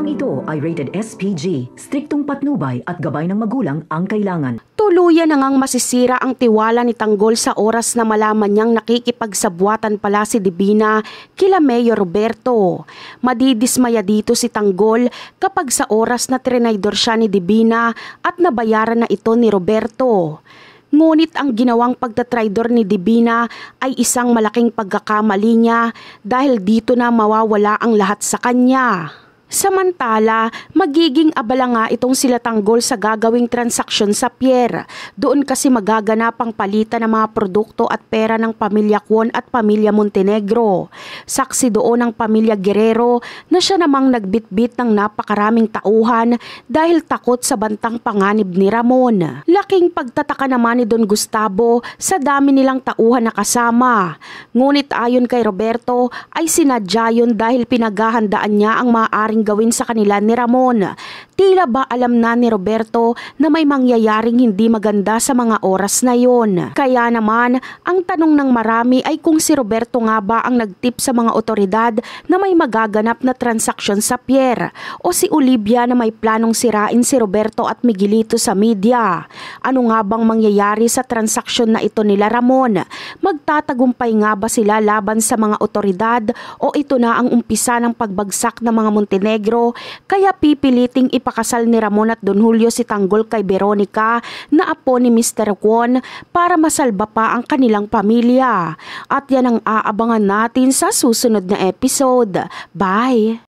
Programang ito ay rated SPG, striktong patnubay at gabay ng magulang ang kailangan. Tuluyan na ngang masisira ang tiwala ni Tanggol sa oras na malaman niyang nakikipagsabwatan pala si Divina kila Mayor Roberto. Madidismaya dito si Tanggol kapag sa oras na trinaydor siya ni Divina at nabayaran na ito ni Roberto. Ngunit ang ginawang pagtatraydor ni Divina ay isang malaking pagkakamali niya dahil dito na mawawala ang lahat sa kanya. Samantala, magiging abala nga itong sila Tanggol sa gagawing transaksyon sa pier. Doon kasi magaganap ang palitan ng mga produkto at pera ng pamilya Kwon at pamilya Montenegro. Saksi doon ang pamilya Guerrero na siya namang nagbitbit ng napakaraming tauhan dahil takot sa bantang panganib ni Ramon. Laking pagtataka naman ni Don Gustavo sa dami nilang tauhan na kasama. Ngunit ayon kay Roberto ay sinadya yun dahil pinaghahandaan niya ang maaaring gawin sa kanila ni Ramon. Tila ba alam na ni Roberto na may mangyayaring hindi maganda sa mga oras na yon. Kaya naman, ang tanong ng marami ay kung si Roberto nga ba ang nagtip sa mga otoridad na may magaganap na transaksyon sa pier o si Olivia na may planong sirain si Roberto at Miguelito sa media. Ano nga bang mangyayari sa transaksyon na ito nila Ramon? Magtatagumpay nga ba sila laban sa mga otoridad o ito na ang umpisa ng pagbagsak ng mga Montenegro? Kaya pipiliting ipakasal ni Ramon at Don Julio si Tanggol kay Veronica na apo ni Mr. Kwon para masalba pa ang kanilang pamilya. At yan ang aabangan natin sa susunod na episode. Bye!